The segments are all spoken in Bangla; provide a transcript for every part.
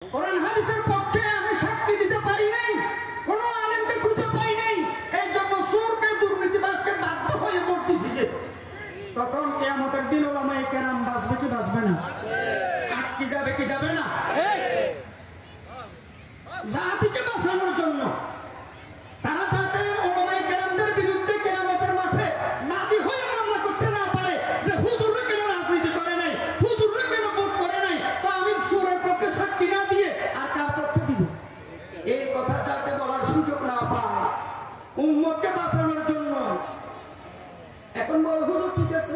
কোরআন হাদিসের পক্ষে আমি সাক্ষী দিতে পারি নাই, কোন আলেমকে খুঁজে পাই নাই। এই জন্য সুরকে দুর্নীতিবাজকে বাধ্য হয়ে পড়তেছি যে তখন কিয়ামতের দিন ওলামায়ে কেরাম বাঁচবে কি বাঁচবে না, আটকে যাবে কি যাবে না। জাতিকে বাঁচানোর জন্য তারা যাতে ওলামায়ে কেরামদের বিরুদ্ধে কিয়ামতের মাঠে বাদী হয়ে মামলা করতে না পারে যে হুজুররা কেন রাজনীতি করে নাই, হুজুররা কেন ভোট করে নাই, তো আমি সুরের পক্ষে সাক্ষী না দিয়ে আর কার পক্ষে দিব, এই কথা যাতে বলার সুযোগ না পায় উম্মতকে বাঁচানোর জন্য। এখন বড় হুজুর ঠিক আছে,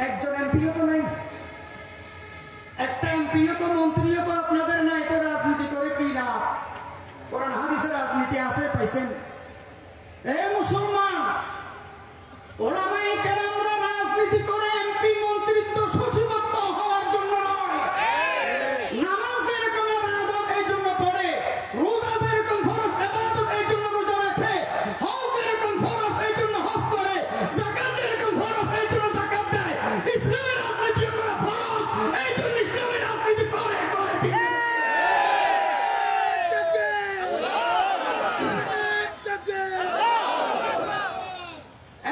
একজন এমপিও তো নাই, একটা এমপিও তো মন্ত্রীও তো আপনাদের নাই, তো রাজনীতি করে কি লাভ? কোরআন হাদিসের রাজনীতি আছে পাইছেন? এ মুসলমান, ওলামায়ে কেরামরা রাজনীতি করে এমপি মন্ত্রিত্ব সচিবত্ব হওয়ার জন্য নয়। নামাজ যেরকম ইবাদত এই জন্য পড়ে, রোজা যেরকম ফরজ ইবাদত এই জন্য রোজা রাখে, হজ যেরকম ফরজ এই জন্য হজ করে, যাকাত যেরকম ফরজ এই জন্য যাকাত দেয়। ইসলামের রাজনীতি করা ফরজ, এই জন্য ইসলামের রাজনীতি করে ঠিক আছে?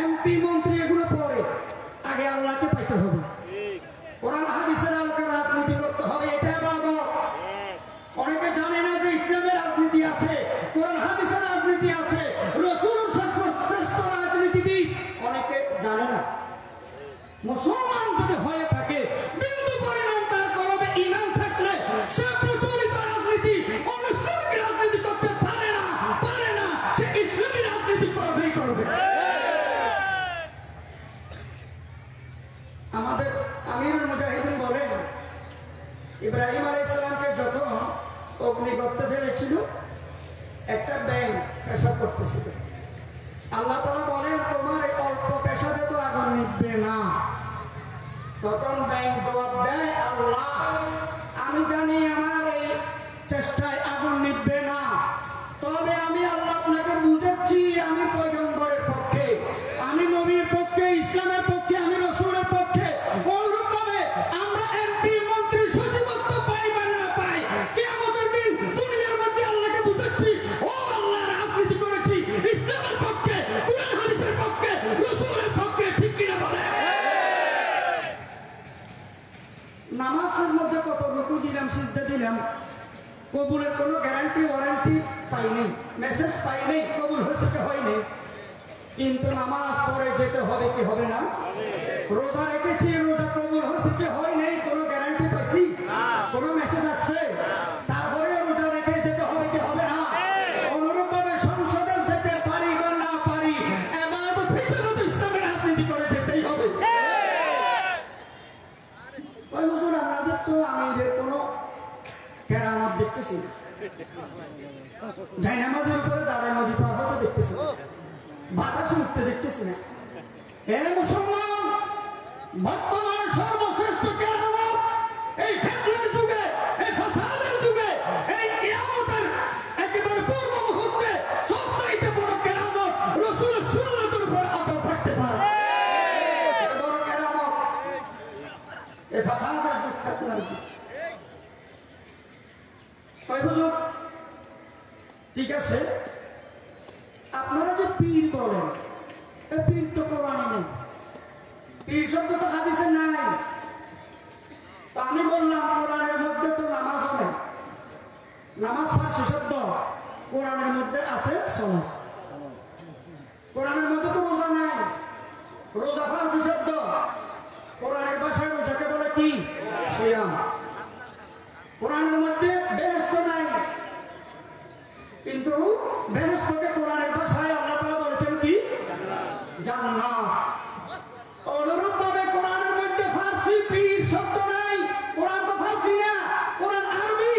এমপি মন্ত্রী এগুলো পরে আগে আল্লাহকে পাইতে হবে, কোরআন হাদিসের আলোকে রাজনীতি করতে হবে, এটা বলবো। অনেকে জানে না যে ইসলামের রাজনীতি আছে, কোরআন হাদিসের রাজনীতি আছে, রাসূলের শ্রেষ্ঠ রাজনীতিবিদ অনেকে জানে না। মুসলমান যদি হয়ে থাকে, বিন্দু পরিমাণ তার কলবে ঈমান থাকলে সে প্রচলিত রাজনীতি অনিসলামিক রাজনীতি করতে পারে না, সে ইসলামী রাজনীতি করবেই করবে। আমাদের আমিরুল মুজাহিদিন বলেন, ইব্রাহিম আলাইহিস সালামকে যখন অগ্নিগর্তে ফেলেছিল, একটা ব্যাঙ পেশাব করতেছিল। আল্লাহ তাআলা বলেন, তোমার এই অল্প পেশাবে তো আগুন নিভবে না। তখন ব্যাঙ জবাব দেয়, আল্লাহ আমি জানি আমার এই চেষ্টায় আগুন নিভবে না, তবে আমি আল্লাহ আপনাকে বুঝাচ্ছি, আমি পয়গম্বরের পক্ষে, আমি নবীর পক্ষে, ইসলামের পক্ষে, আমি রাসূলের পক্ষে। অনুরূপভাবে আমরা এমপি মন্ত্রী সচিবত্ব পাই বা না পাই, কিয়ামতের দিন দুনিয়ার মধ্যে আল্লাহকে বুঝাচ্ছি, ও আল্লাহ রাজনীতি করেছি ইসলামের পক্ষে, কুরআন হাদিসের পক্ষে, রাসূলের পক্ষে, ঠিক কিনা বলে? নামাজের মধ্যে কত রুকু দিলাম, সিজদা দিলাম, কবুলের কোনো গ্যারান্টি ওয়ারেন্টি পাই নাই, মেসেজ পাই নাই কবুল হয়েছে কি হয়নি। কিন্তু নামাজ পড়ে যেতে হবে কি হবে না? রোজা রেখেছি, রোজা কবুল হয়েছে কি হয় নাই, কোনো গ্যারান্টি পাইছি? কোনো মেসেজ আসছে? তারপরে রোজা রেখে যেতে হবে কি হবে না? অনুরূপভাবে সংসদে যেতে পারি বা না পারি, ইবাদত হিসেবে তো ইসলামের রাজনীতি করে যেতেই হবে। ওই হুজুর আপনাদের তো আমিরের কোনো কেরামত দেখতেছি না, জায়নামাজের উপরে দাঁড়ায় নদী পার হতে দেখতেছি না, বাতাসে উঠতে দেখতেছি না। এ মুসলমান, বর্তমানে সর্বশ্রেষ্ঠ কেরামত এই ফিতনার যুগে, এই ফাসাদের যুগে, এই কিয়ামতের একেবারে পূর্ব মুহূর্তে সবচাইতে বড় কেরামত রাসূলের সুন্নাতের উপর অটল থাকতে পারে। এটা বড় কেরামত, এই ফাসাদের যুগ, ফিতনার যুগ। কয় হুজুর ঠিক আছে, আপনারা যে পীর বলেন, এই পীর তো কোরআনে নেই, পীর শব্দ তো হাদিসে নাই। তো আমি বললাম কোরআনের মধ্যে তো নামাজও নেই, নামাজ ফারসি শব্দ, কোরআনের মধ্যে আছে সালাত। কোরআনের মধ্যে তো রোজা নাই, রোজা ফারসি শব্দ, কোরআনের ভাষায় রোজাকে বলে কি? সিয়াম। কোরআনের মধ্যে বেহেশত নাই, কিন্তু বেহেশতকে কোরআনের ভাষায় আল্লাহ তাআলা বলেছেন কি? জান্নাত। অনুরূপভাবে কোরআনের মধ্যে ফারসি পীর শব্দ নাই, কোরআন তো ফারসি না, কোরআন আরবি।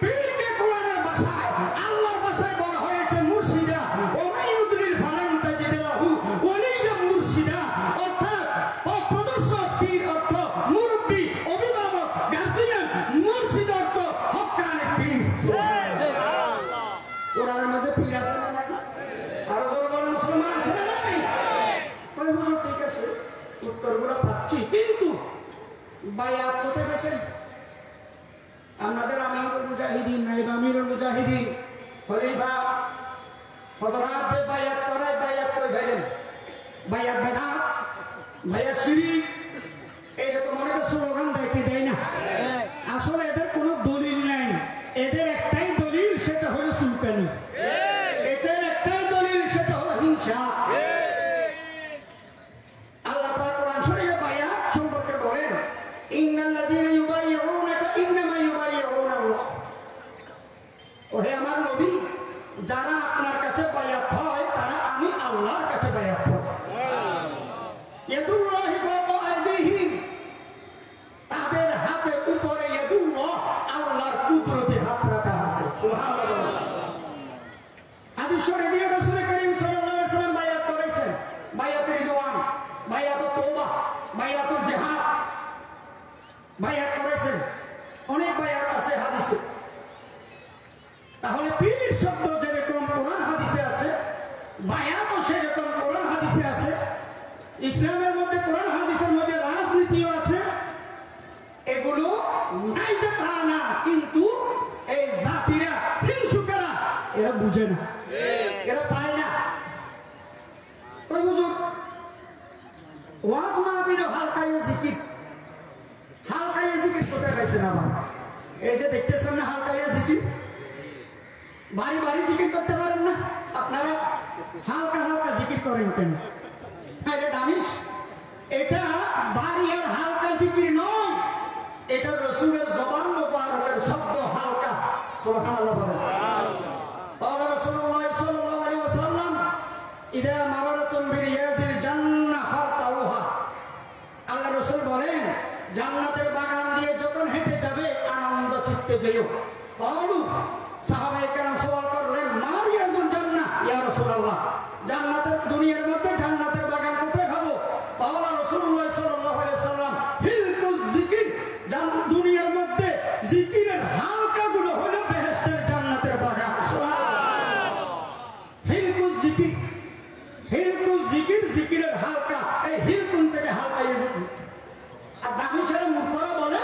পীরকে কোরআনের ভাষায়, আল্লাহর ভাষায় বলা হয়েছে মুর্শিদা, ওমাইয়ুদ্রিল ফালান তাজিদ লাহু ওয়ালিয়াম মুর্শিদা, অর্থাৎ পথ প্রদর্শক। পীর অর্থ মুরব্বি, অভিভাবক, গার্জিয়ান। মুর্শিদ অর্থ হক্কানি পীর। কোরআনের মধ্যে পীর আছে না? মুজাহিদিন নাইব আমিরুল মুজাহিদিন খলিফা হযরত যে বায়াত করে বায়াত কই গেলেন বায়াত বেদাত বায়াত শিরিক এই যে মনে করে স্লোগান দেখে দেয় না আসলে এদের কোনো দলিল নাই এদের একটাই দলিল সেটা হলো সুলতানি এদের একটাই দলিল সেটা হলো হিংসা আল্লাহ তাআলা কোরআন শরীফে বায়াত সম্পর্কে বলেন ইন্নাল্লাযীনা ইউবাইয়ুনাকা ইন্নামা ইউবাইয়ুনাল্লাহ ওহে আমার নবী যারা আপনার কাছে বায়াত হয় তারা আমি আল্লাহর কাছে বায়াত হয় ইয়াদুল্লাহি ফাওকা আইদিহিম তাদের হাতের উপরে ইয়াদুল্লাহ আল্লাহর কুদরতি হাত রাখা আছে সুবহানাল্লাহ হাদিস শরীফে রাসূল করিম সাল্লাল্লাহু আলাইহি ওয়াসাল্লাম বায়াত করেছেন বায়াতুর রিদওয়ান বায়াতুত তওবা বায়াতুল জিহাদ বায়াত করেছেন অনেক বায়াত আছে হাদিসে তাহলে পীর শব্দ যেরকম কোরআন হাদিসে আছে বায়াতও সেরকম কোরআন হাদিসে আছে ইসলামের মধ্যে কোরআন হাদিসের মধ্যে রাজনীতিও আছে এগুলো নাই যে তা না কিন্তু এই জাতিরা হিংসুকেরা এরা বুঝে না এরা পায় না ওই হুজুর ওয়াজ মাহফিলে হালকায়ে জিকির কোথায় গেছেন আবার এই যে দেখতেছেন না হালকায়ে জিকির বাড়ি বাড়ি জিকির করতে পারেন না আপনারা হালকা হালকা জিকির করেন কেন আরে দামিশ এটা বাড়ি আর হালকা জিকির নয় এটা রাসূলের জবান মুবারকের শব্দ হালকা সুবহানাল্লাহ বলেন আল্লাহ রাসূলুল্লাহ সাল্লাল্লাহু আলাইহি ওয়াসাল্লাম ইদা মারারাতুম বিরিয়াদিল জান্নাহ ফাতাউহা আল্লাহ রাসূল বলেন জান্নাতের বাগান দিয়ে যখন হেঁটে যাবে আনন্দ চিত্তে যেও বলু সাহাবায়ে কেরাম সওয়াল করলেন মারিয়াজুল জান্নাহ ইয়া রাসূলুল্লাহ জান্নাতের দুনিয়ার মধ্যে জান্নাতের বাগান কোথায় খাবো তাহলে রাসূলুল্লাহ সাল্লাল্লাহু আলাইহি ওয়াসাল্লাম হিলকুজ জিকির দুনিয়ার মধ্যে জিকিরের হালকাগুলো হলো বেহেশতের জান্নাতের বাগান সুবহানাল্লাহ হিলকুজ জিকির জিকিরের হালকা এই হিলকুন থেকে হালকায়ে জিকির আর দামিশের মুখরা বলে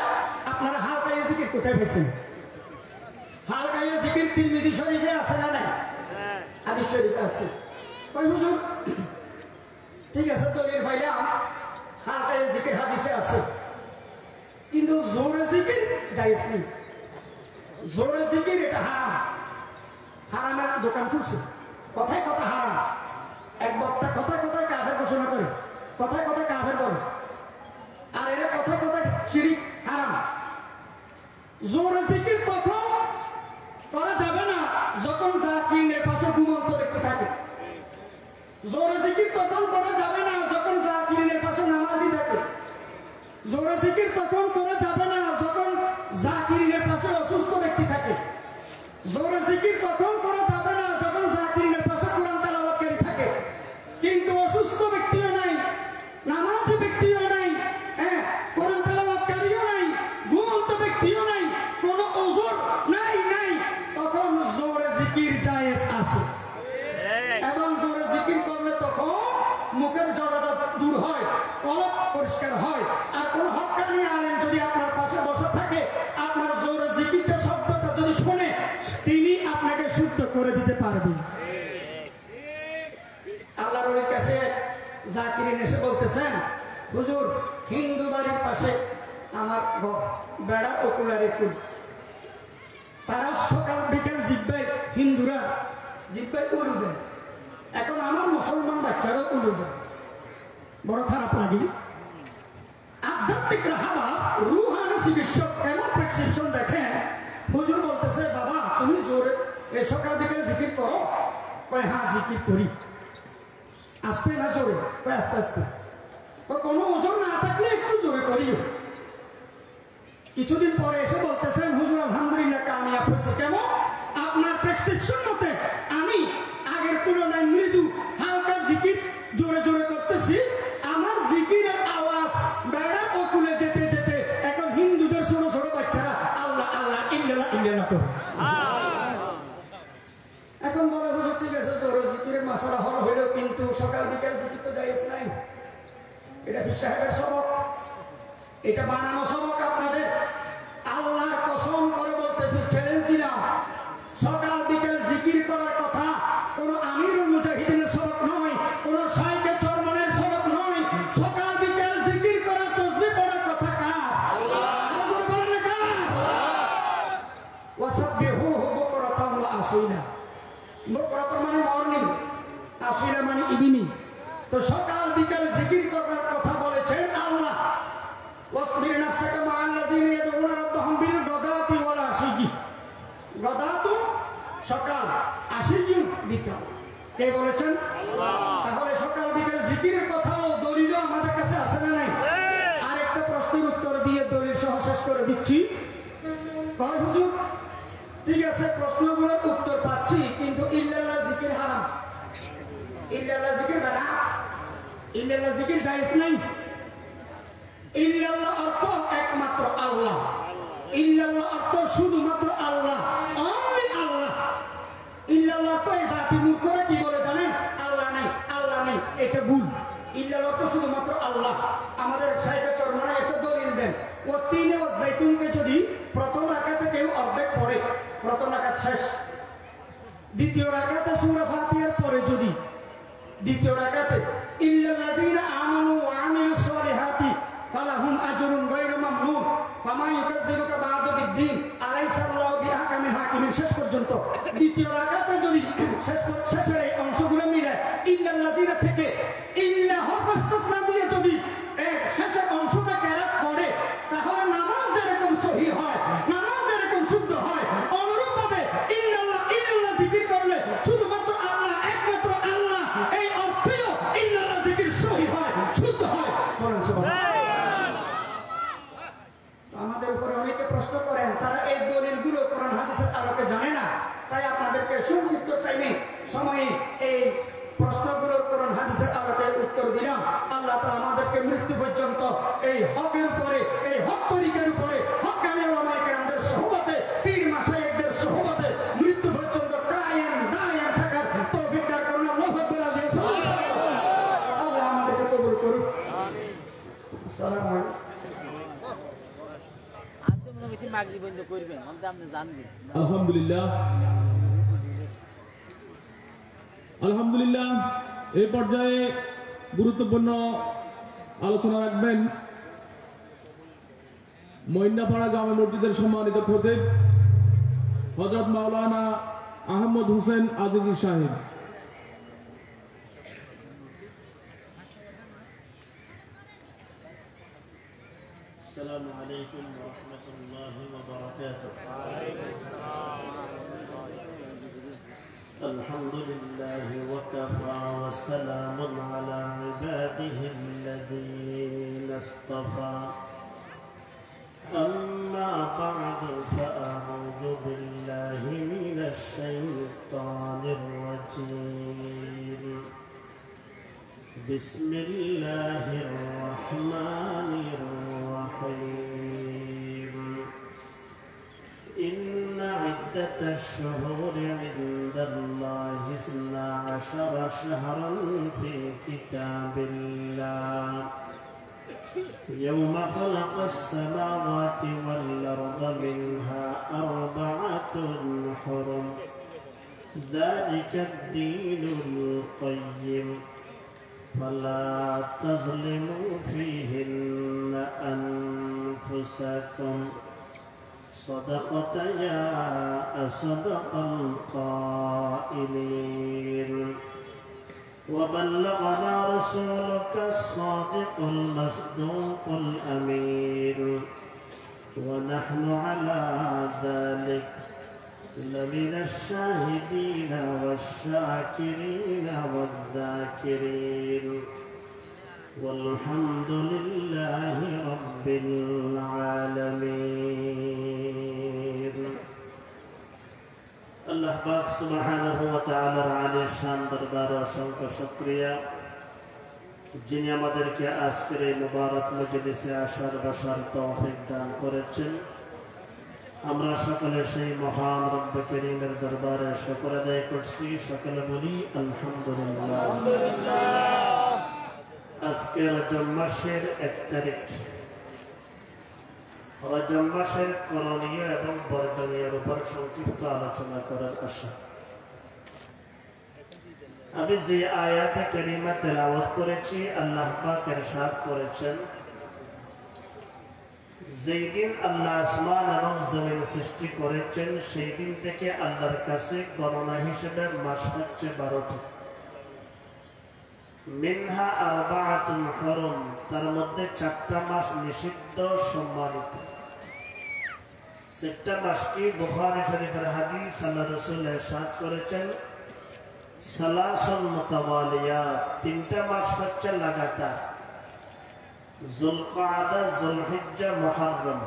আপনারা হালকায়ে জিকির কোথায় পেয়েছেন হালকায়ে জিকির তিরমিজি শরীফে আছে না নাই হাদিস শরীফে আছে ওই হুজুর ঠিক আছে দলিল পাইলাম হালকায়ে জিকির হাদিসে আছে কিন্তু জোরে জিকির জায়েজ নেই জোরে জিকির এটা হারাম হারামের দোকান খুলছে কথায় কথা হারাম এক বক্তা কথায় কথায় কাফের ঘোষণা করে কথায় কথায় কাফের বলে আর এরা কথায় কথায় শিরিক হারাম জোরে জিকির তখন করা যাবে না যখন জাকিরের পাশে ঘুমন্ত ব্যক্তি থাকে জোরে জিকির তখন করা যাবে না যখন জাকিরের পাশে নামাজি থাকে জোরে জিকির তখন করা যাবে না যখন জাকিরের পাশে অসুস্থ ব্যক্তি থাকে জোরে জিকির তখন করা যাবে না যখন জাকিরের পাশে কোরআন তেলাওয়াতকারী থাকে কিন্তু অসুস্থ ব্যক্তিও নাই নামাজি ব্যক্তিও নাই কোরআন তেলাওয়াতকারীও নাই ঘুমন্ত ব্যক্তিও নাই কোনো ওযর নাই তখন জোরে জিকির জায়েজ আছে এবং জোরে জিকির করলে তখন মুখের জড়তা দূর হয় কলব পরিষ্কার হয় আর কোন হক্কানি আলেম যদি আপনার পাশে বসে থাকে আপনার জোরে জিকিরটা শব্দটা যদি শুনে তিনি আপনাকে শুদ্ধ করে দিতে পারবেন আল্লাহর ওলির কাছে জাকিরিন এসে বলতেছেন হুজুর হিন্দু বাড়ির পাশে আমার বেড়া ওকুলারে কুল তারা সকাল বিকেল জিব্বাই হিন্দুরা জিব্বাই উলু দেয় এখন আমার মুসলমান বাচ্চারাও উলু দেয় বড় খারাপ লাগে আধ্যাত্মিক রাহাবা রুহানি চিকিৎসক কেমন প্রেসক্রিপশন দেখেন হুজুর বলতেছে বাবা তুমি জোরে সকাল বিকেল জিকির করো কয় হ্যাঁ জিকির করি আস্তে না জোরে কয় আস্তে আস্তে কোনো ওজন না থাকলে একটু জোরে করিও কিছুদিন পরে এসে বলতেছেন হুজুর আলহামদুলিল্লাহ কামিয়াব হয়েছে কেমন আপনার প্রেসক্রিপশন মতে আমি আগের তুলনায় মৃদু হালকা জিকির জোরে জোরে করতেছি আমার জিকিরের আওয়াজ বেড়া ওকুলে যেতে যেতে এখন হিন্দুদের ছোট ছোট বাচ্চারা আল্লাহ আল্লাহ ইল্লাল্লাহ ইল্লাল্লাহ করে এখন বলে হুজুর ঠিক আছে জোরে জিকিরের মাসালা হলো কিন্তু সকাল বিকেল জিকির তো জায়েজ নাই এটা ফির সাহেবের সবক এটা বানানো সবক আপনাদের আল্লাহর কসম করে বলতেছি চ্যালেঞ্জ আসিলা, বকরাত মানে মর্নিং, আসিলা মানে ইভিনিং। তো সকাল বিকাল জিকির করার কথা বলেছেন আল্লাহ। ওয়াসবির নাফসাকা মা'আল্লাযীনা ইয়াদউনা রাব্বাহুম বিল গাদাতি ওয়াল আশিয়্যি। গাদাতু সকাল, আশিয়্যু বিকাল। কে বলেছেন? আল্লাহ। তাহলে সকাল বিকাল জিকিরের কথাও দলিলও আমাদের কাছে আছে না নাই? আরেকটা প্রশ্নের উত্তর দিয়ে দলিল সহ শেষ করে দিচ্ছি। কয় হুজুর, ঠিক আছে প্রশ্নগুলোর উত্তর পাচ্ছি, কিন্তু ইল্লাল্লাহ জিকির হারাম, ইল্লাল্লাহ জিকির বিদআত, ইল্লাল্লাহ জিকির জায়েজ নাই। ইল্লাল্লাহ অর্থ একমাত্র আল্লাহ, ইল্লাল্লাহ অর্থ শুধুমাত্র আল্লাহ, অনলি আল্লাহ। ইল্লাল্লাহ তো এই জাতি মূর্খরা কি বলে জানেন? আল্লাহ নাই, আল্লাহ নাই, এটা ভুল। ইল্লাল্লাহ তো শুধুমাত্র আল্লাহ। আমাদের সাহেব চরমানা একটা দলিল দেন, ও তিনে ও জাইতুনকে যদি প্রথম রাকাতে কেউ অর্ধেক পড়ে, প্রথম রাকাত শেষ, দ্বিতীয় রাকাতে সূরা ফাতিহার পরে যদি দ্বিতীয় রাকাতে ইল্লাল্লাযীনা আমানু ওয়া আমিলুস সলিহাতি ফালাহুম আজরুন গায়রু মামনুন ফামা ইউকাযযিবুকা বা'দু বিদ্দীন আলাইসা আল্লাহু বিআহকামিল হাকিমিন শেষ পর্যন্ত। দ্বিতীয় রাকাতে যদি শেষের এই অংশগুলো মিলে ইল্লাল্লাযীনা থেকে ইল্লা হরফ ইসতিসনা দিয়ে যদি শেষের অংশটা কেরাত করে, তাহলে নামাজ যেরকম সহিহ হয়, নামাজ যেরকম শুদ্ধ হয়, অনুরূপভাবে ইল্লাল্লাহ ইল্লাল্লাহ জিকির করলে শুধুমাত্র আল্লাহ, একমাত্র আল্লাহ, এই অর্থেও ইল্লাল্লাহ জিকির সহিহ হয়, শুদ্ধ হয়। আমাদের উপরে অনেকে প্রশ্ন করেন, তারা এই দলিলগুলো কোরআন হাদিসের আলোকে জানে না। তাই আপনাদেরকে সংক্ষিপ্ত টাইমে সময়ে এই প্রশ্নগুলোর কোরআন হাদিসের আলোকে উত্তর দিলাম। আল্লাহ তাআলা আমাদেরকে মৃত্যু পর্যন্ত এই হকের উপরে, এই হক তরিকার উপরে, হক্কানি উলামায়ে কেরামদের সোহবতে, পীর মাশায়েখদের সোহবতে মৃত্যু পর্যন্ত কায়েম দায়েম থাকার তৌফিক দান করুন। আল্লাহু আকবার। আল্লাহ আমাদেরকে কবুল করুন। আমিন। আসসালামু আলাইকুম। আলহামদুলিল্লাহ, আলহামদুলিল্লাহ। এই পর্যায়ে গুরুত্বপূর্ণ আলোচনা রাখবেন মইন্নাপাড়া জামে মসজিদের সম্মানিত খতিব হযরত মাওলানা আহমদ হোসেন আজিজি সাহেব। السلام عليكم ورحمة الله وبركاته. الحمد لله وكفى وسلام على عباده الذين اصطفى. أما بعد فأعوذ بالله من الشيطان الرجيم. بسم الله الرحمن الرحيم. إن عدة الشهور عند الله 12 شهرا في كتاب الله يوم خلق السماوات والأرض منها 4 حرم ذلك الدين القيم فلا تظلموا فيهن أنفسكم صدقت يا صدق القائلين وبلغنا رسولك الصادق المصدوق الأمين ونحن على ذلك لمن الشاهدين والشاكرين والذاكرين والحمد لله رب العالمين. আল্লাহ পাক সুবহানাহু ওয়া তাআলার আলী শান দরবারে অসংখ্য শুকরিয়া, যিনি আমাদেরকে আজকের এই মুবারক মজলিসে আসার বসার তৌফিক দান করেছেন। আমরা সকলে সেই মহান রব্বে করিমের দরবারে শুকর আদায় করছি। সকলে বলি আলহামদুলিল্লাহ। আজকে রজব মাসের 1 তারিখ, রজব মাসের করণীয় এবং বর্জনীয়ের উপর সংক্ষিপ্ত আলোচনা করার আশা। আমি যে আয়াতে কারিমা তেলাওয়াত করেছি, আল্লাহ পাক ইরশাদ করেছেন যেই দিন আল্লাহ আসমান এবং জমিন সৃষ্টি করেছেন সেই দিন থেকে আল্লাহর কাছে গণনা হিসেবে মাস হচ্ছে 12টি। মিনহা আরবাআতুন হুরুম, তার মধ্যে 4টা মাস নিষিদ্ধ সম্মানিত। 4টা মাস কি? বুখারী শরীফের হাদিস, আল্লাহ রাসূল ইরশাদ করেছেন সালাসুন মুতাওয়ালিয়াত, 3টা মাস হচ্ছে লাগাতার, যুলকাদা, যুলহিজ্জা, মুহররম।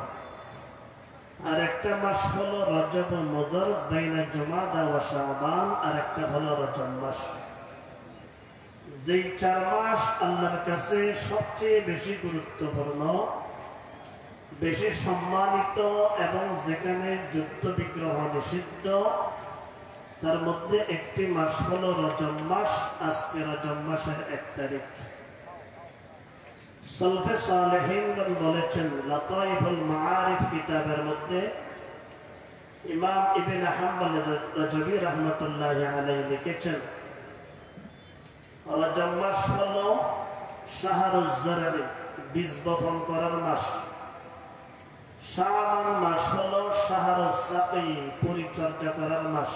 আর একটা মাস হলো রজব ও মুদর, বাইনা জুমাদা ওয়া শাবান, আর একটা হলো রজব মাস। যেই 4 মাস আল্লাহর কাছে সবচেয়ে বেশি গুরুত্বপূর্ণ, বেশি সম্মানিত এবং যেখানে যুদ্ধ বিগ্রহ নিষিদ্ধ, তার মধ্যে একটি মাস হলো রজব মাস। আজকে রজব মাসের 1 তারিখ। সালফে সালেহিনগণ বলেছেন, লাতাইফুল মাআরিফ কিতাবের মধ্যে ইমাম ইবনে হাম্বল রাজবি রাহমাতুল্লাহি আলাইহি লিখেছেন, রজব মাস হলো শাহরুজ জার'i, বীজ বপন করার মাস। শাবান মাস হলো শাহরুস সাকি, পরিচর্যা করার মাস।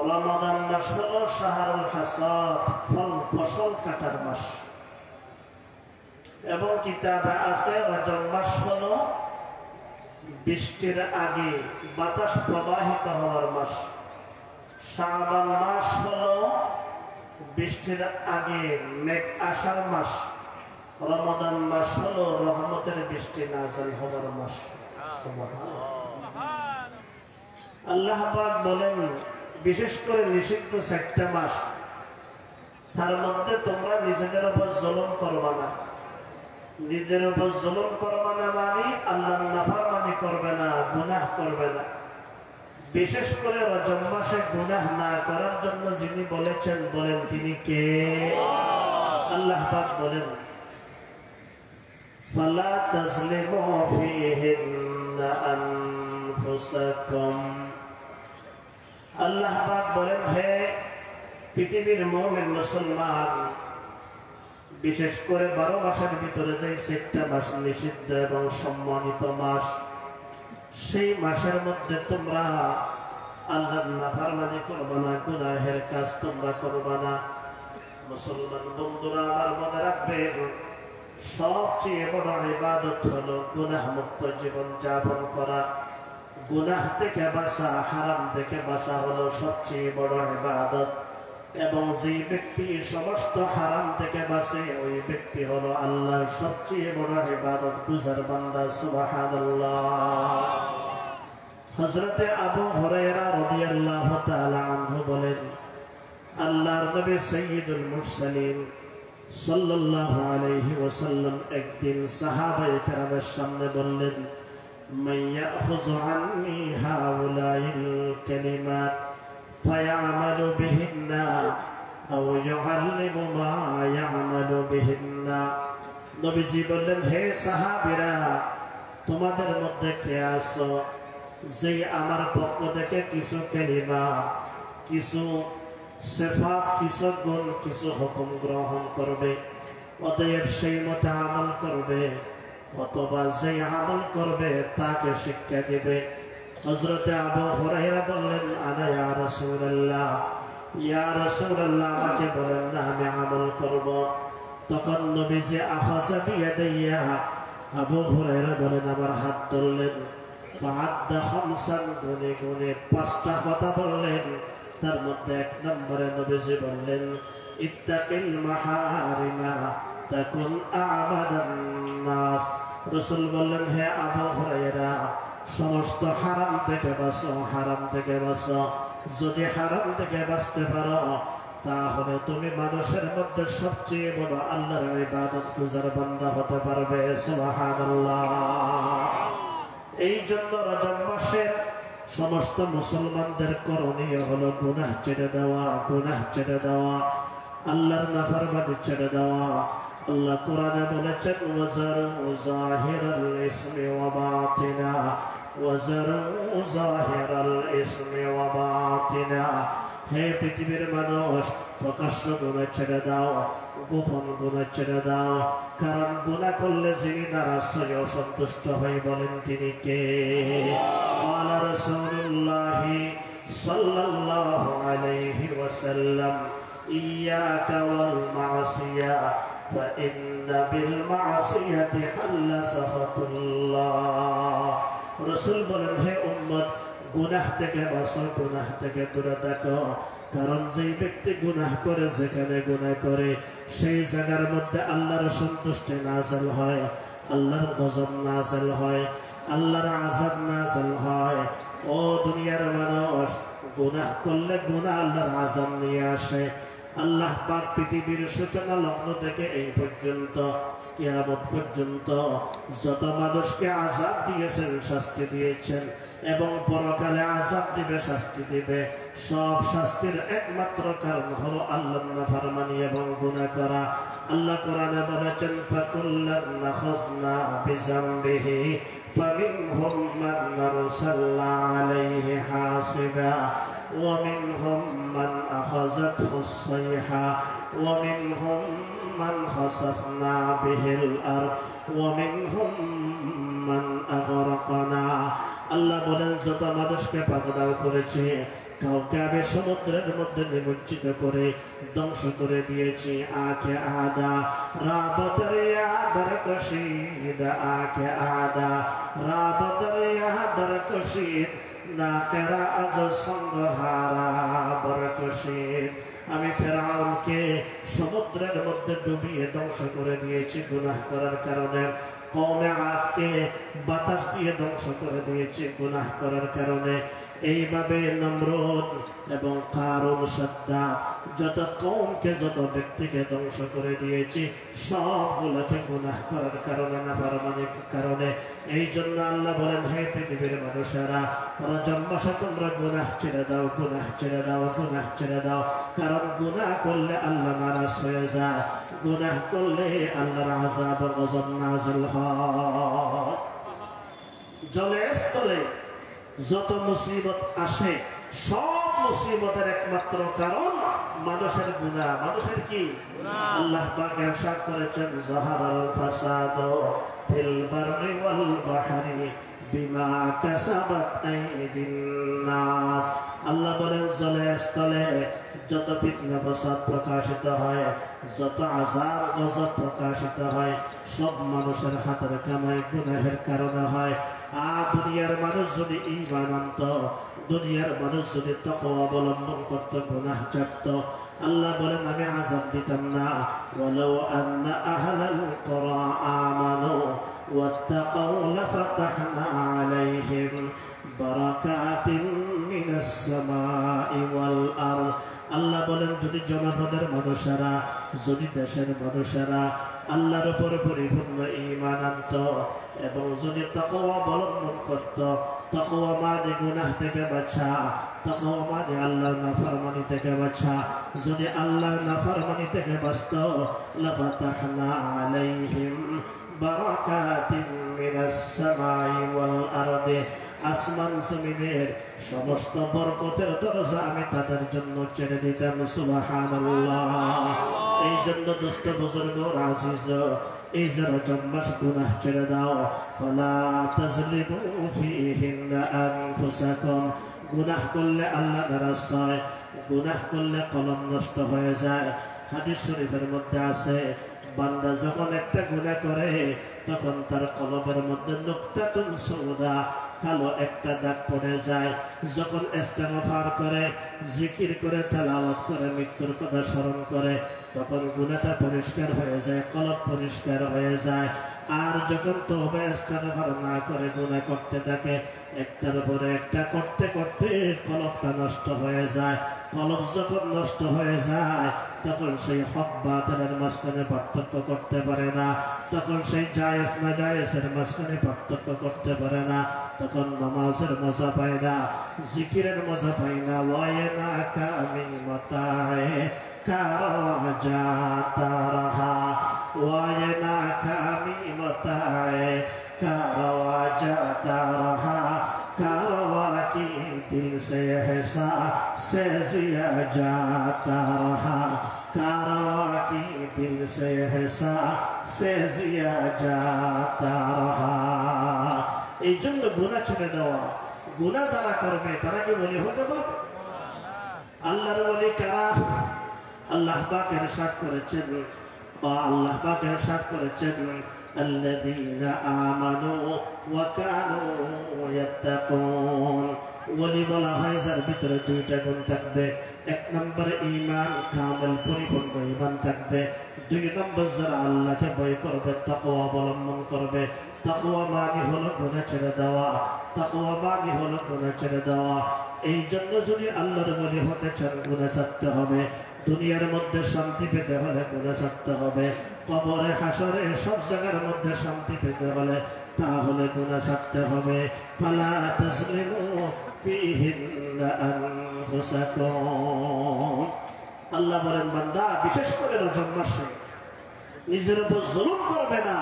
রমাদান মাস হলো শাহরুল হাসাদ, ফসল কাটার মাস। এবং কিতাবে আছে রজব মাস হলো বৃষ্টির আগে বাতাস প্রবাহিত হওয়ার মাস। শাবান মাস হলো বৃষ্টির আগে মেঘ আসার মাস। রমাদান মাস হলো রহমতের বৃষ্টি নাযিল হওয়ার মাস। আল্লাহ পাক বলেন, বিশেষ করে নিষিদ্ধ 4টা মাস, তার মধ্যে তোমরা নিজেদের উপর জুলুম করবা না। নিজের উপর জুলুম করবে না মানে আল্লাহর নাফরমানি করবে না, গুনাহ করবে না। বিশেষ করে রজব মাসে গুনাহ না করার জন্য যিনি বলেছেন, বলেন তিনি কে? আল্লাহ পাক বলেন, ফালা তাজলিমু ফীহিন্না আনফুসাকুম। আল্লাহ পাক বলেন, হে পৃথিবীর মুমিন মুসলমান, বিশেষ করে 12 মাসের ভিতরে যে 4টা মাস নিষিদ্ধ এবং সম্মানিত মাস, সেই মাসের মধ্যে তোমরা আল্লাহর নাফরমানি করবে না, গুনাহের কাজ তোমরা করবে না। মুসলমান বন্ধুরা আমার মনে রাখবেন, সবচেয়ে বড় ইবাদত হলো গুনাহ মুক্ত জীবন যাপন করা। গুনাহ থেকে বাঁচা, হারাম থেকে বাঁচা হলো সবচেয়ে বড় ইবাদত। এবং যে ব্যক্তি সমস্ত হারাম থেকে বাঁচে, ওই ব্যক্তি হলো আল্লাহর সবচেয়ে বড় ইবাদত গুজার বান্দা। সুবহানাল্লাহ। হযরতে আবু হুরায়রা রাদিয়াল্লাহু তাআলা আনহু বলেন, আল্লাহর নবী সাইয়্যিদুল মুরসালিন সাল্লাল্লাহু আলাইহি ওয়াসাল্লাম একদিন সাহাবায়ে কেরামের সামনে বললেন, মান ইয়াখুযু আন্নী হাউলাইল কালিমাত ফায়ামালু বিহিন্না আও ইউআল্লিমু মা ইয়ামালু বিহিন্না। নবীজি বললেন, হে সাহাবীরা, তোমাদের মধ্যে কে আছো যে আমার পক্ষ থেকে কিছু কালিমা, কিছু সিফাত, কিছু গুণ, কিছু হুকুম গ্রহণ করবে, অতএব সেই মতে আমল করবে, অথবা যে আমল করবে তাকে শিক্ষা দিবে। হযরতে আবু হুরায়রা বললেন, আনা ইয়া রাসূলুল্লাহ, ইয়া রাসূলুল্লাহ, আমাকে বলেন না, আমি আমল করব। তখন নবীজি আখাযা বিয়াদাইয়া, আবু হুরায়রা বলেন আমার হাত ধরলেন, ফাআদ্দা খামসান, গুনে গুনে 5টা কথা বললেন। তার মধ্যে 1 নম্বরে নবীজি বললেন, ইত্তাকিল মাহারিমা তাকুন আ'বাদান নাস। রাসূল বললেন, হে আবু হুরায়রা, সমস্ত হারাম থেকে বাঁচো, হারাম থেকে বাঁচো। যদি হারাম থেকে বাঁচতে পারো, তাহলে তুমি মানুষের মধ্যে সবচেয়ে বড় আল্লাহর ইবাদত গুজার বান্দা হতে পারবে। সুবহানাল্লাহ। এই জন্য রজব মাসের সমস্ত মুসলমানদের করণীয় হলো গুনাহ ছেড়ে দেওয়া, গুনাহ ছেড়ে দেওয়া, আল্লাহর নাফরমানি ছেড়ে দেওয়া। আল্লাহ কোরআনে বলেছেন, ওয়াজারু যাহিরাল ইসমি ওয়া বাতিনা, ওয়াজারু যাহিরাল ইসমি ওয়া বাতিনা। হে পৃথিবীর মানুষ, প্রকাশ্য গুনাহ ছেড়ে দাও, গোপন গুনাহ ছেড়ে দাও, কারণ গুনাহ করলে যিনি নারাজ হয়ে অসন্তুষ্ট হয়ে বলেন তিনি কে? قال رسول الله صلى الله عليه وسلم إياك والمعصية فإن بالمعصية حل سخط الله। রাসূল বলেন, হে উম্মত, গুনাহ থেকে বাঁচো, গুনাহ থেকে দূরে থাকো, কারণ যেই ব্যক্তি গুনাহ করে, যেখানে গুনাহ করে সেই জায়গার মধ্যে আল্লাহর সন্তুষ্টি নাযিল হয়, আল্লাহর গজব নাযিল হয়, আল্লাহর আযাব নাযিল হয়। ও দুনিয়ার মানুষ, গুনাহ করলে গুনাহ আল্লাহর আযাব নিয়ে আসে। আল্লাহ পাক পৃথিবীর সূচনা লগ্ন থেকে এই পর্যন্ত কিয়ামত পর্যন্ত যত মানুষকে আযাব দিয়েছেন, শাস্তি দিয়েছেন এবং পরকালে আযাব দিবে, শাস্তি দিবে, সব শাস্তির একমাত্র কারণ হলো আল্লাহর নাফরমানি এবং গুনাহ করা। আল্লাহ কোরআনে বলেছেন, ফাকুল্লান নাখাযনা বিযামবিহি ফামিনহুম মান আরসালনা আলাইহি হাসিবা ওয়া মিনহুম মান আখাযাতহু as-সাইহা ওয়া মিনহুম মান খাসাফনা বিহিল আরদ ওয়া মিনহুম মান আগরাকনা। আল্লাহ বলেন, যত মানুষকে পাকড়াও করেছে, কাউকে আমি সমুদ্রের মধ্যে নিমজ্জিত করে ধ্বংস করে দিয়েছি। আকে আদা রাবদরিয়াদার কশিদ, আকে আদা রাবদরিয়াদার কশিদ, না কেরা আজ সঙ্গহারা বরকশিদ। আমি ফেরাউনকে সমুদ্রের মধ্যে ডুবিয়ে ধ্বংস করে দিয়েছি গুনাহ করার কারণে। কওমে আদকে বাতাস দিয়ে ধ্বংস করে দিয়েছি গুনাহ করার কারণে। এইভাবে নমরুদ এবং কারুন, সাদ্দাত, যত কওমকে, যত ব্যক্তিকে ধ্বংস করে দিয়েছি সবগুলোকে গুনাহ করার কারণে, নাফরমানির কারণে। এই জন্য আল্লাহ বলেন, হে পৃথিবীর মানুষেরা, রজব মাসে তোমরা গুনাহ ছেড়ে দাও, গুনাহ ছেড়ে দাও, গুনাহ ছেড়ে দাও, কারণ গুনাহ করলে আল্লাহ নারাজ হয়ে যায়, গুনাহ করলে আল্লাহর আযাব ও গজব নাযিল হয়। জলে স্থলে যত মুসিবত আসে, সব মুসিবতের একমাত্র কারণ মানুষের গুনাহ। মানুষের কি? আল্লাহ পাক ইরশাদ করেছেন, যাহারাল ফাসাদু ফিল বাররি ওয়াল বাহরি বিমা কাসাবাত আইদিন নাস। আল্লাহ বলেন, জলে স্থলে যত ফিতনা ফাসাদ প্রকাশিত হয়, যত আযাব গজব প্রকাশিত হয়, সব মানুষের হাতের কামাই গুনাহের কারণে হয়। আর দুনিয়ার মানুষ যদি ঈমান আনত, দুনিয়ার মানুষ যদি তাকওয়া অবলম্বন করত, গুনাহ ছাড়ত, আল্লাহ বলেন, আমি আযাব দিতাম না। ওয়ালাউ আন্না আহলাল কুরা আমানু ওয়াত্তাকাউ লাফাতাহনা আলাইহিম বারাকাতিন মিনাস সামাই ওয়াল আরদ। আল্লাহ বলেন, যদি জনপদের মানুষেরা, যদি দেশের মানুষেরা আল্লাহর উপর পরিপূর্ণ ঈমান আনত এবং যদি তাকওয়া অবলম্বন করত, তাকওয়া মানে গুনাহ থেকে বাঁচা, তাকওয়া মানে আল্লাহর নাফরমানি থেকে বাঁচা, যদি আল্লাহর নাফরমানি থেকে বাঁচত, লাফাতাহনা আলাইহিম বারাকাতিন মিনাস সামাই ওয়াল আরদি, আসমান জমিনের সমস্ত বরকতের দরজা আমি তাদের জন্য ছেড়ে দিতাম। সুবহানাল্লাহ। এই জন্য দোস্ত বুজুর্গ আজিজ, এই যারা জম্মাস গুনাহ ছেড়ে দাও, ফালা তাজলিমু ফীহিন্না আনফুসাকুম। গুনাহ করলে আল্লাহ নারাজ হয়, গুনাহ করলে কলম নষ্ট হয়ে যায়। হাদিস শরীফের মধ্যে আছে, বান্দা যখন একটা গুনাহ করে তখন তার কলবের মধ্যে নুকতাতুন সৌদা, কালো একটা দাগ পড়ে যায়। যখন ইস্তেগফার করে, জিকির করে, তেলাওয়াত করে, মৃত্যুর কথা স্মরণ করে, তখন গুনাহটা পরিষ্কার হয়ে যায়, কলব পরিষ্কার হয়ে যায়। আর যখন তওবা ইস্তেগফার না করে গুনাহ করতে থাকে, একটার পরে একটা করতে করতে কলবটা নষ্ট হয়ে যায়। কলব যখন নষ্ট হয়ে যায়, তখন সেই হক বাতিলের মাঝখানে পার্থক্য করতে পারে না, তখন সেই জায়েজ না জায়েজের মাঝখানে পার্থক্য করতে পারে না, তখন নামাজের মজা পায় না, জিকিরের মজা পায় না। ওয়ায়না কামি মতায়ে কারাজা তারহা, ওয়ায়না কামি মতায়ে কারাজা তারহা, কারওয়া কি दिल से एहसास से जिया जाता रहा कारवां की दिल से एहसास से जिया जाता रहा এই জন্য গুনাহ ছেড়ে দেওয়া গুনাহ যারা করবে তারা কি বলি হতে পারবে আল্লাহর ওলি কারা আল্লাহ পাক ইরশাদ করেছেন আল্লাহ পাক ইরশাদ করেছেন الذين آمنوا وكانوا يتقون ওলি বলা হয় যার ভিতরে দুইটা গুণ থাকবে এক নম্বর ঈমান কামেল পরিপূর্ণ ঈমান থাকবে দুই নম্বর যারা আল্লাহকে ভয় করবে তাকওয়া অবলম্বন করবে তাকওয়া মানে হলো গুনাহ ছেড়ে দেওয়া তাকওয়া মানে হলো গুনাহ ছেড়ে দেওয়া এই জন্য যদি আল্লাহর ওলি হতে চান গুনাহ ছাড়তে হবে দুনিয়ার মধ্যে শান্তি পেতে হলে গুনাহ ছাড়তে হবে কবরে হাসরে সব জায়গার মধ্যে শান্তি পেতে হলে তাহলে গুনাহ ছাড়তে হবে ফালা তাসলিমু ফিহিন্না আনফুসাকুম আল্লাহ বলেন বান্দা বিশেষ করে রমজান মাসে নিজের উপর জুলুম করবে না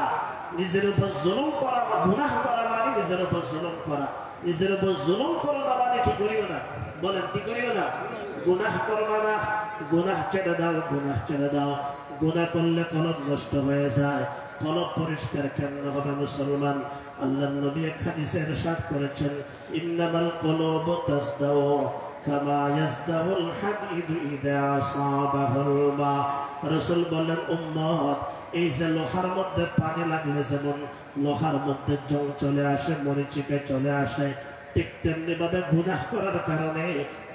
নিজের উপর জুলুম করা গুনাহ করা মানে নিজের উপর জুলুম করা নিজের উপর জুলুম করো না মানে কি করিও না বলেন কি করিও না গুনাহ করবা না গুনাহ ছেড়ে দাও গুনাহ ছেড়ে দাও গুনাহ করলে কলব নষ্ট হয়ে যায় কলব পরিষ্কার কেমনে হবে মুসলমান আল্লাহর নবী এক হাদিসে ইরশাদ করেছেন ইন্নামাল কুলুবু তাসদাউ কামা ইয়াসদাউল হাদিদু ইযা আসাবাহুল মা রাসূল বলেন উম্মত এই যে লোহার মধ্যে পানি লাগলে যেমন লোহার মধ্যে জং চলে আসে মরিচিকা চলে আসে ঠিক তেমনি ভাবে গুনাহ করার কারণে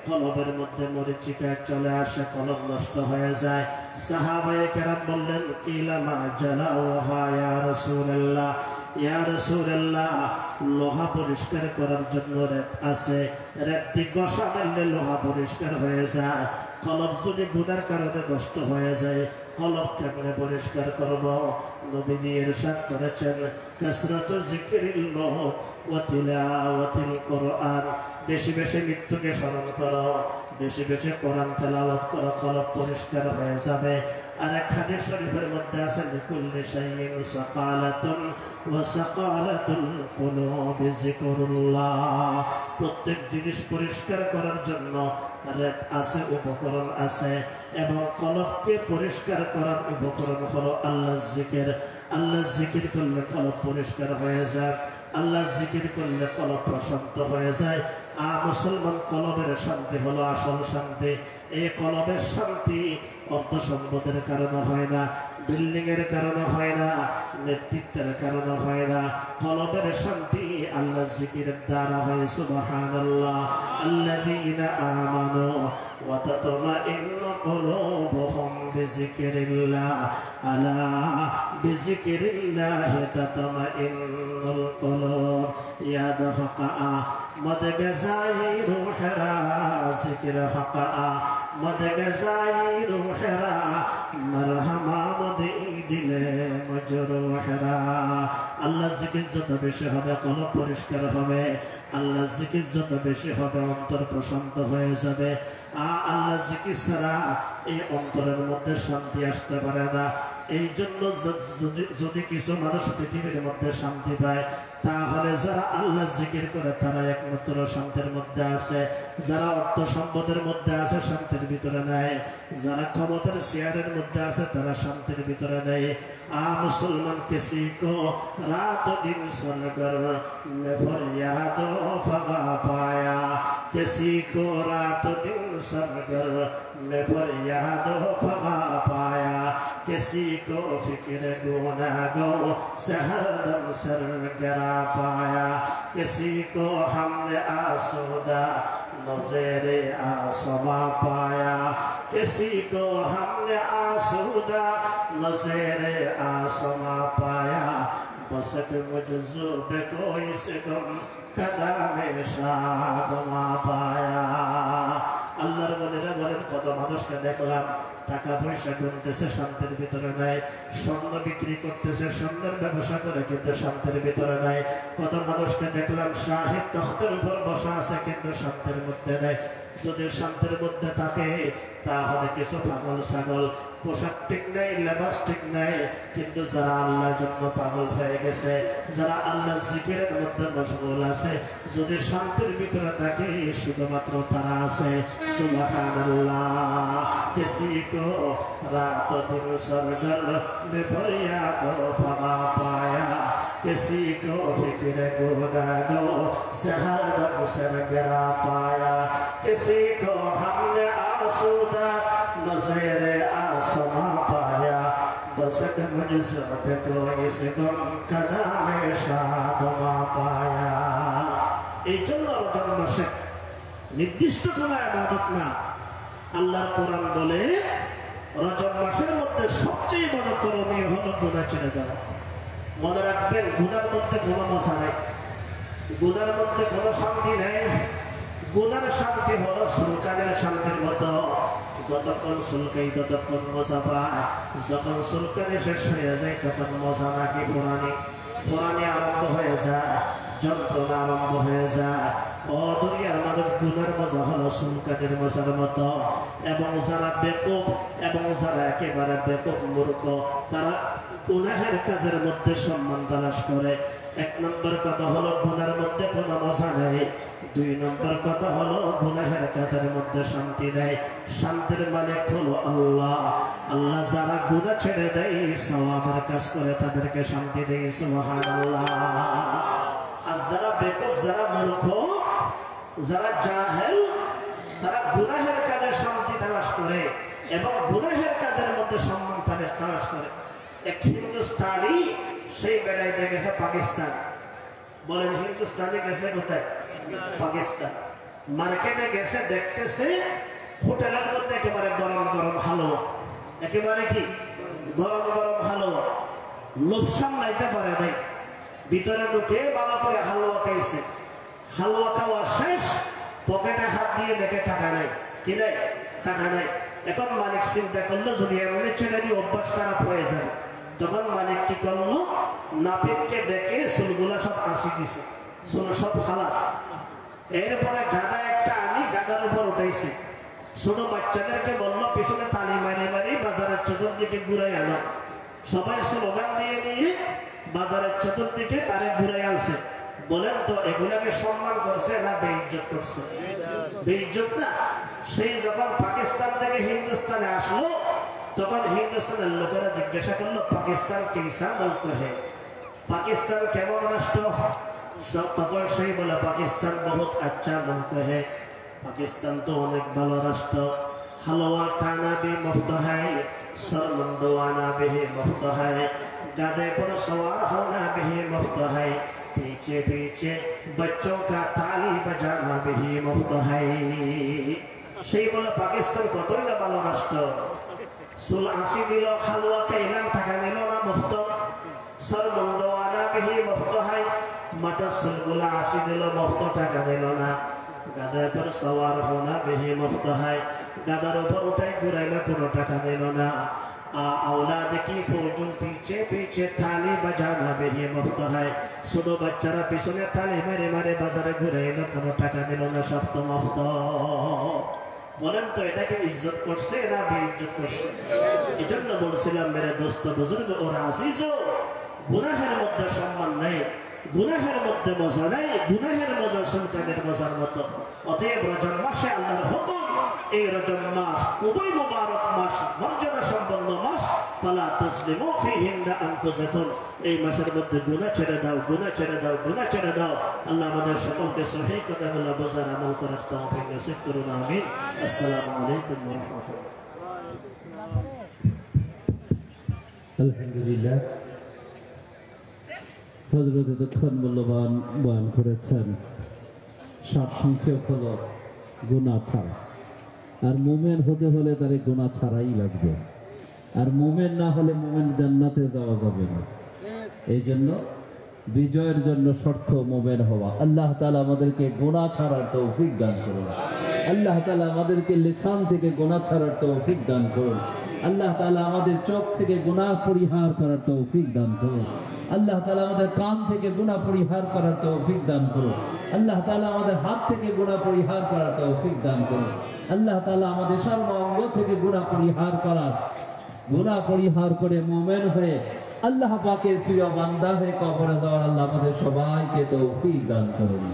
কলবের মধ্যে মরিচিকা চলে আসে কলব নষ্ট হয়ে যায় সাহাবায়ে কেরাম বললেন কিলা মা জালাওহা ইয়া রাসূলুল্লাহ ইয়া রাসূলুল্লাহ লোহা পরিষ্কার করার জন্য রেত আছে রেত দিয়ে ঘষা মারলে লোহা পরিষ্কার হয়ে যায় কলব যদি গুনার কারণে নষ্ট হয়ে যায় কলব কেমনে পরিষ্কার করব নবীজি ইরশাদ করেছেন কাসরাতু যিকরিল মউত ওয়া তিলাওয়াতিল কুরআন বেশি বেশি মৃত্যুকে স্মরণ করো বেশি বেশি কোরআন তেলাওয়াত করো কলব পরিষ্কার হয়ে যাবে আর এক হাদিস শরীফের মধ্যে আছে লিকুল্লি শাইইন সাকালাতুন ওয়া সাকালাতুল কুলুবি যিকরুল্লাহ প্রত্যেক জিনিস পরিষ্কার করার জন্য রেত আছে উপকরণ আছে এবং কলবকে পরিষ্কার করার উপকরণ হলো আল্লাহর জিকির আল্লাহর জিকির করলে কলব পরিষ্কার হয়ে যায় আল্লাহর জিকির করলে কলব প্রশান্ত হয়ে যায় আর মুসলমান কলবের শান্তি হলো আসল শান্তি এই কলবের শান্তি অর্থ সম্পদের কারণে হয় না বিল্ডিং এর কারণে হয় না নেতৃত্বের কারণে হয় না কলবের শান্তি আল্লাহর জিকিরের দ্বারা হয় সুবহানাল্লাহ আল্লাযীনা আমানু ওয়া তাতমাইন্নু কুলুবুহুম বিযিকরিল্লাহ আলা বিযিকরিল্লাহ তাতমাইন্নুল কুলুব ইয়াদ হাকা মদ গজাই রূহরা জিকির হাকা মদ গজাই রূহরা মারহামা মদ দিলে মজরুহরা আল্লাহ জিকির যত বেশি হবে কলব পরিষ্কার হবে আল্লাহ জিকির যত বেশি হবে অন্তর প্রশান্ত হয়ে যাবে আল্লাহ জিকির ছাড়া এই অন্তরের মধ্যে শান্তি আসতে পারে না এই জন্য যদি কিছু মানুষ পৃথিবীর মধ্যে শান্তি পায় তাহলে যারা আল্লাহ জিকির করে তারা একমাত্র শান্তির মধ্যে আছে যারা অর্থ সম্পদের মধ্যে আছে শান্তির ভিতরে নেই যারা ক্ষমতার শেয়ারের মধ্যে আছে তারা শান্তির ভিতরে নেই মুসলমান किसी को रात दिन सरगर में फरियाद फगा पाया किसी को रात दिन सरगर में फरियाद फगा पाया किसी को फिक्र गुनाहों से हरदम सरगरा पाया किसी को हमने आसूदा नज़ेरे आसमां पाया किसी को हमने आसूदा नज़ेरे आसमां पाया बस के मुझे कोई से गम कदमे शागमा पाया আল্লাহর বলেরা বলেন কত মানুষকে দেখলাম টাকা পয়সা গুনতেছে শান্তির ভিতরে নাই স্বর্ণ বিক্রি করতেছে স্বর্ণের ব্যবসা করে কিন্তু শান্তির ভিতরে নাই কত মানুষকে দেখলাম শাহী তখতের উপর বসা আছে কিন্তু শান্তির মধ্যে নাই যদি শান্তির মধ্যে থাকে তাহলে কিছু পাগল ছাগল পোশাক ঠিক নেই, লেবাস ঠিক নেই, কিন্তু যারা আল্লাহর জন্য পাগল হয়ে গেছে, যারা আল্লাহ জিকিরের মধ্যে মশগুল আছে, যদি শান্তির ভিতরে থাকে শুধুমাত্র তারা আছে। সুবহানাল্লাহ। কিসি কো রাত দিন সরগর মে ফরিয়াদ ফগা পায়া, किसी को फिक्र गुदानो से हरदम सरगरा पाया, किसी को हमने आसूदा नज़र आसमा पाया, बस मुझसे को इस गम का नाम शादमा पाया। এই জন্য রমজান মাসে নির্দিষ্ট কোনো ইবাদত না। আল্লাহর কোরআন বলে রমজান মাসের মধ্যে সবচেয়ে বড় করণীয় হলো গুনাহ ছেড়ে দেওয়া। মনে রাখবেন, গুনার মধ্যে কোনো মজা নেই, গুনার মধ্যে কোনো শান্তি নেই। গুনার শান্তি হলো সুলকানের শান্তির মতো, যতক্ষণ সুলকাই ততক্ষণ মজা পায়, যখন সুলকানি শেষ হয়ে যায় তখন মজা নাকি ফুরানি আরম্ভ হয়ে যায়, যন্ত্রণা আরম্ভ হয়ে যায়। ও দুনিয়ার মানুষ, গুনার মজা হলো সুলকানির মজার মতো। এবং যারা বেকুফ এবং যারা একেবারে বেকুফ মূর্খ, তারা গুনাহের কাজের মধ্যে সম্মান তালাশ করে। এক নম্বর কথা হলো গুনার মধ্যে কোনো মজা নেই। দুই নম্বর কথা হলো গুনাহের কাজের মধ্যে শান্তি নেই। শান্তির মালিক হলো আল্লাহ। আল্লাহ যারা গুনাহ ছেড়ে দেয়, সওয়াবের কাজ করে, তাদেরকে শান্তি দেয়। সুবহানাল্লাহ। আর যারা বেকুফ, যারা মূর্খ, যারা জাহেল, তারা গুনাহের কাজে শান্তি তালাশ করে এবং গুনাহের কাজের মধ্যে সম্মান তালাশ করে। এক হিন্দুস্তানি সেই বেড়াইতে গেছে পাকিস্তান। বলেন, হিন্দুস্তানি গেছে কোথায়? পাকিস্তান। মার্কেটে গেছে, দেখতেছে হোটেলের মধ্যে একেবারে গরম গরম হালুয়া, একেবারে কি গরম গরম হালুয়া। লোভ সামলাইতে পারে নাই, ভিতরে ঢুকে ভালো করে হালুয়া খাইছে। হালুয়া খাওয়া শেষ, পকেটে হাত দিয়ে দেখে টাকা নেই। কি নেই? টাকা নেই। এখন মালিক চিন্তা করলো, যদি এমনি ছেড়ে দিয়ে অভ্যাস খারাপ হয়ে যায়, তখন মালিক কি করলো, নাপিতকে ডেকে চুলগুলা সব আসি দিছে, চুল সব হালাস। এরপরে গাদা একটা আনি গাদার উপর উঠাইছে। ছোট বাচ্চাদেরকে বললো, পিছনে তালি মারি মারি বাজারের চতুর্দিকে ঘুরাই আনো। সবাই স্লোগান দিয়ে দিয়ে বাজারের চতুর্দিকে তারে ঘুরাই আনছে। বলেন তো, এগুলাকে সম্মান করছে না বেইজ্জত করছে? বেইজ্জত না। সেই যখন পাকিস্তান থেকে হিন্দুস্তানে আসলো, তখন হিন্দুস্তানের লোকেরা জিজ্ঞাসা করলো, পাকিস্তান কেসা মুল্ক হে, পাকিস্তান কেমন রাষ্ট্র? তখন সেই বলে, পাকিস্তান বহুত আচ্ছা মুল্ক হে, পাকিস্তান তো অনেক ভালো রাষ্ট্র। হালুয়া খানা भी मुफ्त है, सर मुंडवाना भी मुफ्त है, गधे पर सवार होना भी मुफ्त है, पीछे पीछे बच्चों का ताली बजाना भी मुफ्त है। সেই বলে পাকিস্তান কতই না ভালো রাষ্ট্র। চুল আসি দিল, হালুয়া খাইলাম, টাকা নিল না, মুফত। সর মুন্ডওয়ানা বিহি মুফত হয়, মাথার চুলগুলা আসি দিল, মুফত, টাকা দিল না। গাদার পর সওয়ার হোনা বিহি মুফত হয়, গাদার উপর উঠাই ঘুরাইলে কোনো টাকা দিল না। औलाद की फौजों पीछे पीछे थाली बजाना भी मुफ्त है, ছোট বাচ্চারা পিছনে তালি মারে মারে বাজারে ঘুরে এলো, কোনো টাকা দিল না, সব তো মুফত। বলেন তো, এটাকে ইজ্জত করছে না বেইজ্জত করছে? এই জন্য বলছিলাম, মেরে দোস্ত বুজুর্গ ওর আজিজ, গুনাহের মধ্যে সম্মান নেই, গুনাহের মধ্যে মজা নেই, গুনাহের মজা সুলতানের মজার মতো। অতএব রজব মাসে আল্লাহর হুকুম, এই রজব মাস খুবই মুবারক মাস, মর্যাদা সম্পন্ন মাস। ফালা তাসলিমু ফীহিন্না আনফুসাকুম, এই মাসের মধ্যে গুনাহ ছেড়ে দাও, গুনাহ ছেড়ে দাও, গুনাহ ছেড়ে দাও। আল্লাহ আমাদের সকলকে সহিহ কথাগুলো বোঝার আমল করার তৌফিক নসিব করুন, আমিন। আসসালামু আলাইকুম ওয়া রাহমাতুল্লাহ। আলহামদুলিল্লাহ, হযরত এতক্ষণ মূল্যবান বয়ান করেছেন। সারসংক্ষেপ হলো গুনাহ ছাড়া। আর মুমিন হতে হলে তার গুনাহ ছাড়াই লাগবে। আর মুমিন না হলে মুমিন জান্নাতে যাওয়া যাবে না। এই জন্য বিজয়ের জন্য শর্ত মুমিন হওয়া। আল্লাহ তাআলা আমাদেরকে গুনাহ ছাড়ার তৌফিক দান করুন। আল্লাহ তাআলা আমাদেরকে লিসান থেকে গুনাহ ছাড়ার তৌফিক দান করুন। আল্লাহ তাআলা আমাদের চোখ থেকে গুনাহ পরিহার করার তৌফিক দান করুন। আল্লাহ তাআলা আমাদের কান থেকে গুনাহ পরিহার করার তৌফিক দান করুন। আল্লাহ তাআলা আমাদের হাত থেকে গুনাহ পরিহার করার তৌফিক দান করুন। আল্লাহ তাআলা আমাদের সর্ব অঙ্গ থেকে গুনাহ পরিহার করে মুমিন হয়ে আল্লাহ পাকের প্রিয় বান্দা হয়ে কবরে যাওয়ার আল্লাহ আমাদের সবাইকে তৌফিক দান করুন।